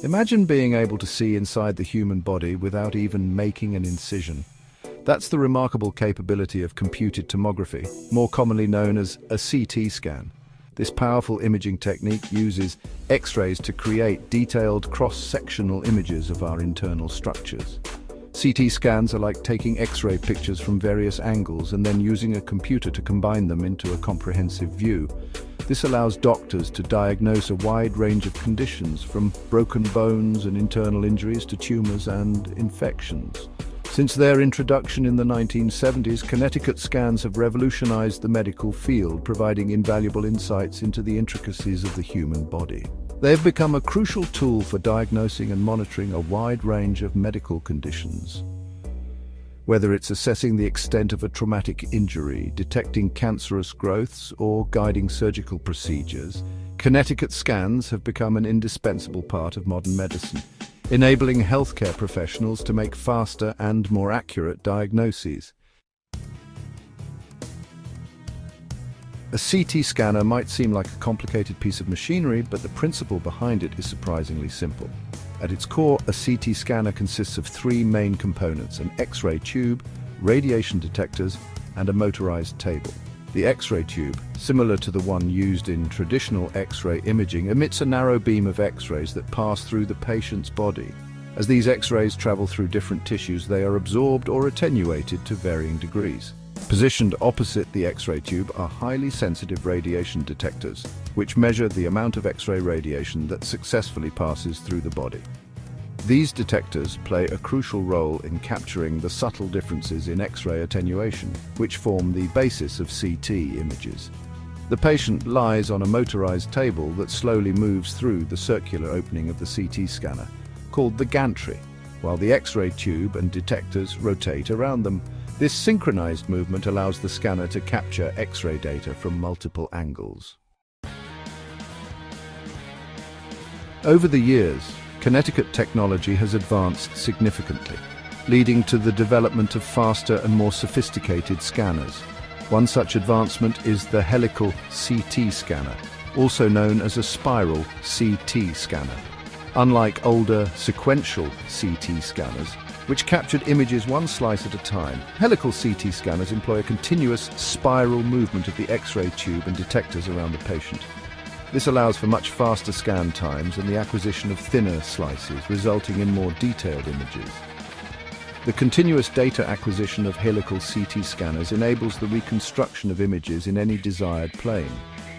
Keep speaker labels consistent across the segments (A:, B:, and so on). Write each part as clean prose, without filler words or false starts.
A: Imagine being able to see inside the human body without even making an incision. That's the remarkable capability of computed tomography, more commonly known as a CT scan. This powerful imaging technique uses X-rays to create detailed cross-sectional images of our internal structures. CT scans are like taking X-ray pictures from various angles and then using a computer to combine them into a comprehensive view. This allows doctors to diagnose a wide range of conditions, from broken bones and internal injuries to tumors and infections. Since their introduction in the 1970s, Connecticut scans have revolutionized the medical field, providing invaluable insights into the intricacies of the human body. They have become a crucial tool for diagnosing and monitoring a wide range of medical conditions. Whether it's assessing the extent of a traumatic injury, detecting cancerous growths, or guiding surgical procedures, Connecticut scans have become an indispensable part of modern medicine, enabling healthcare professionals to make faster and more accurate diagnoses. A CT scanner might seem like a complicated piece of machinery, but the principle behind it is surprisingly simple. At its core, a CT scanner consists of three main components: an X-ray tube, radiation detectors, and a motorized table. The X-ray tube, similar to the one used in traditional X-ray imaging, emits a narrow beam of X-rays that pass through the patient's body. As these X-rays travel through different tissues, they are absorbed or attenuated to varying degrees. Positioned opposite the X-ray tube are highly sensitive radiation detectors, which measure the amount of X-ray radiation that successfully passes through the body. These detectors play a crucial role in capturing the subtle differences in X-ray attenuation, which form the basis of CT images. The patient lies on a motorized table that slowly moves through the circular opening of the CT scanner, called the gantry, while the X-ray tube and detectors rotate around them. This synchronized movement allows the scanner to capture X-ray data from multiple angles. Over the years, Connecticut technology has advanced significantly, leading to the development of faster and more sophisticated scanners. One such advancement is the Helical CT scanner, also known as a spiral CT scanner. Unlike older sequential CT scanners, which captured images one slice at a time, Helical CT scanners employ a continuous spiral movement of the X-ray tube and detectors around the patient. This allows for much faster scan times and the acquisition of thinner slices, resulting in more detailed images. The continuous data acquisition of helical CT scanners enables the reconstruction of images in any desired plane,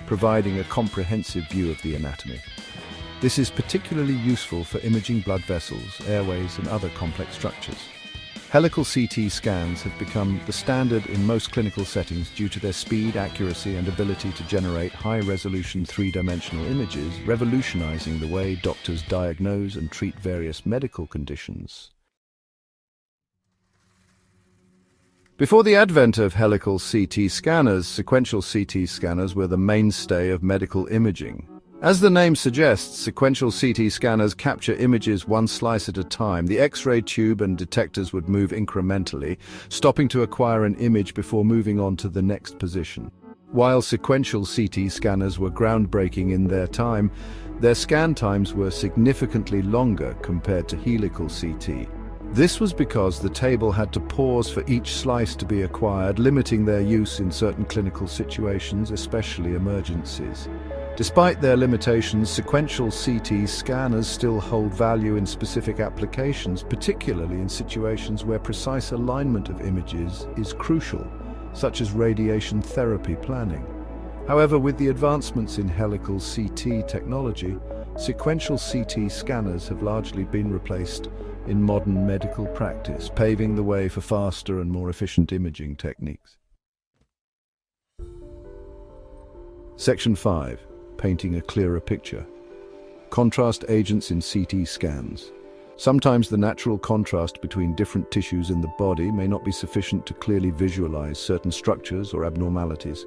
A: providing a comprehensive view of the anatomy. This is particularly useful for imaging blood vessels, airways, and other complex structures. Helical CT scans have become the standard in most clinical settings due to their speed, accuracy, and ability to generate high-resolution three-dimensional images, revolutionizing the way doctors diagnose and treat various medical conditions. Before the advent of helical CT scanners, sequential CT scanners were the mainstay of medical imaging. As the name suggests, sequential CT scanners capture images one slice at a time. The X-ray tube and detectors would move incrementally, stopping to acquire an image before moving on to the next position. While sequential CT scanners were groundbreaking in their time, their scan times were significantly longer compared to helical CT. This was because the table had to pause for each slice to be acquired, limiting their use in certain clinical situations, especially emergencies. Despite their limitations, sequential CT scanners still hold value in specific applications, particularly in situations where precise alignment of images is crucial, such as radiation therapy planning. However, with the advancements in helical CT technology, sequential CT scanners have largely been replaced in modern medical practice, paving the way for faster and more efficient imaging techniques. Section 5. Painting a clearer picture. Contrast agents in CT scans. Sometimes the natural contrast between different tissues in the body may not be sufficient to clearly visualize certain structures or abnormalities.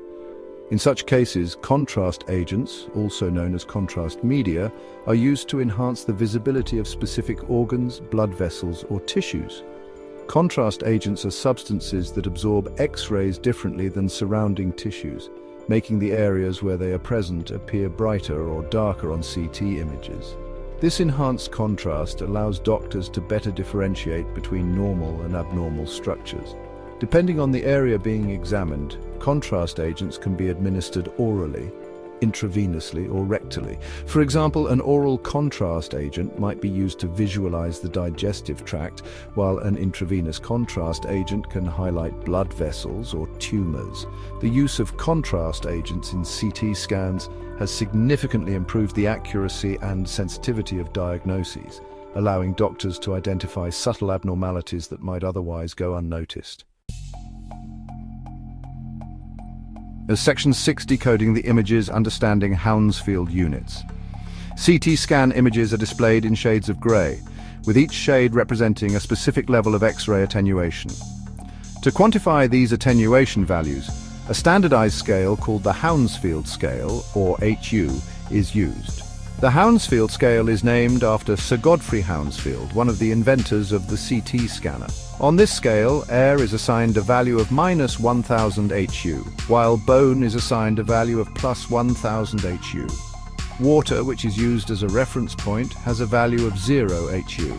A: In such cases, contrast agents, also known as contrast media, are used to enhance the visibility of specific organs, blood vessels, or tissues. Contrast agents are substances that absorb X-rays differently than surrounding tissues, making the areas where they are present appear brighter or darker on CT images. This enhanced contrast allows doctors to better differentiate between normal and abnormal structures. Depending on the area being examined, contrast agents can be administered orally, intravenously, or rectally. For example, an oral contrast agent might be used to visualize the digestive tract, while an intravenous contrast agent can highlight blood vessels or tumors. The use of contrast agents in CT scans has significantly improved the accuracy and sensitivity of diagnoses, allowing doctors to identify subtle abnormalities that might otherwise go unnoticed. Section 6, decoding the images, understanding Hounsfield units. CT scan images are displayed in shades of grey, with each shade representing a specific level of X-ray attenuation. To quantify these attenuation values, a standardized scale called the Hounsfield scale, or HU, is used. The Hounsfield scale is named after Sir Godfrey Hounsfield, one of the inventors of the CT scanner. On this scale, air is assigned a value of -1000 HU, while bone is assigned a value of +1000 HU. Water, which is used as a reference point, has a value of 0 HU.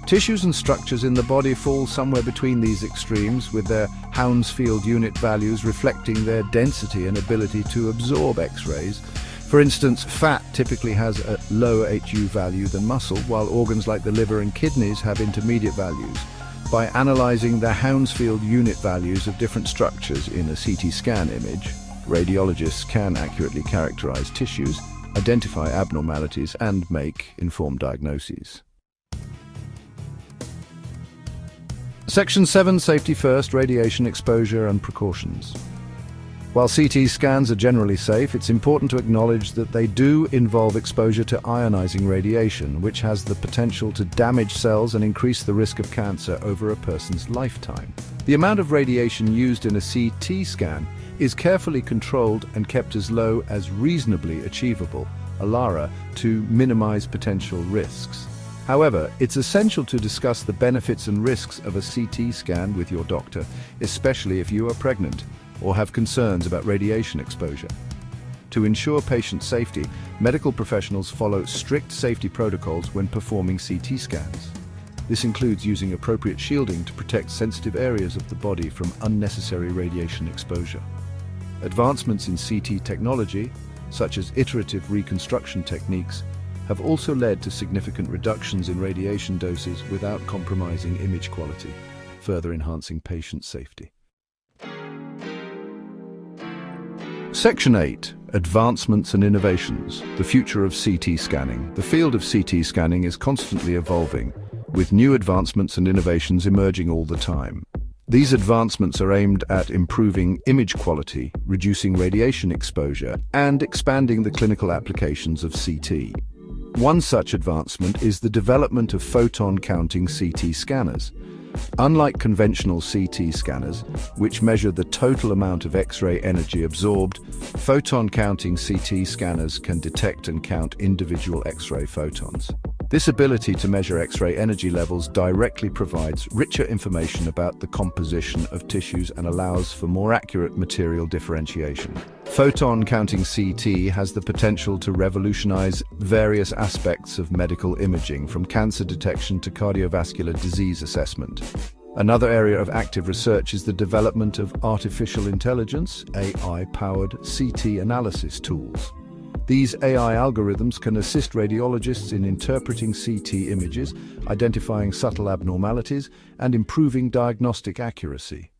A: Tissues and structures in the body fall somewhere between these extremes, with their Hounsfield unit values reflecting their density and ability to absorb X-rays. For instance, fat typically has a lower HU value than muscle, while organs like the liver and kidneys have intermediate values. By analyzing the Hounsfield unit values of different structures in a CT scan image, radiologists can accurately characterize tissues, identify abnormalities, and make informed diagnoses. Section 7, Safety First, Radiation Exposure and Precautions. While CT scans are generally safe, it's important to acknowledge that they do involve exposure to ionizing radiation, which has the potential to damage cells and increase the risk of cancer over a person's lifetime. The amount of radiation used in a CT scan is carefully controlled and kept as low as reasonably achievable, ALARA, to minimize potential risks. However, it's essential to discuss the benefits and risks of a CT scan with your doctor, especially if you are pregnant or have concerns about radiation exposure. To ensure patient safety, medical professionals follow strict safety protocols when performing CT scans. This includes using appropriate shielding to protect sensitive areas of the body from unnecessary radiation exposure. Advancements in CT technology, such as iterative reconstruction techniques, have also led to significant reductions in radiation doses without compromising image quality, further enhancing patient safety. Section 8, Advancements and Innovations, the future of CT scanning. The field of CT scanning is constantly evolving, with new advancements and innovations emerging all the time. These advancements are aimed at improving image quality, reducing radiation exposure, and expanding the clinical applications of CT. One such advancement is the development of photon-counting CT scanners. Unlike conventional CT scanners, which measure the total amount of X-ray energy absorbed, photon-counting CT scanners can detect and count individual X-ray photons. This ability to measure X-ray energy levels directly provides richer information about the composition of tissues and allows for more accurate material differentiation. Photon-counting CT has the potential to revolutionize various aspects of medical imaging, from cancer detection to cardiovascular disease assessment. Another area of active research is the development of artificial intelligence, AI-powered CT analysis tools. These AI algorithms can assist radiologists in interpreting CT images, identifying subtle abnormalities, and improving diagnostic accuracy.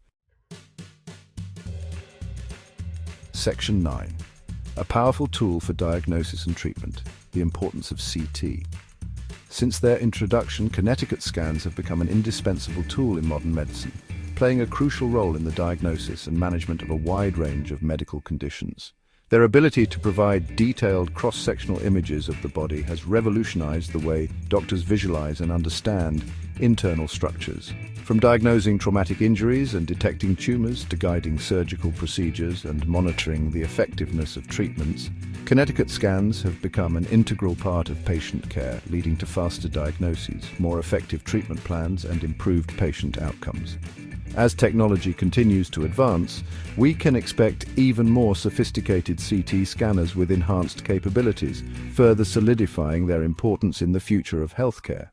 A: Section 9. A powerful tool for diagnosis and treatment, the importance of CT. Since their introduction, kinetic scans have become an indispensable tool in modern medicine, playing a crucial role in the diagnosis and management of a wide range of medical conditions. Their ability to provide detailed cross-sectional images of the body has revolutionized the way doctors visualize and understand internal structures. From diagnosing traumatic injuries and detecting tumors to guiding surgical procedures and monitoring the effectiveness of treatments, Connecticut scans have become an integral part of patient care, leading to faster diagnoses, more effective treatment plans, and improved patient outcomes. As technology continues to advance, we can expect even more sophisticated CT scanners with enhanced capabilities, further solidifying their importance in the future of healthcare.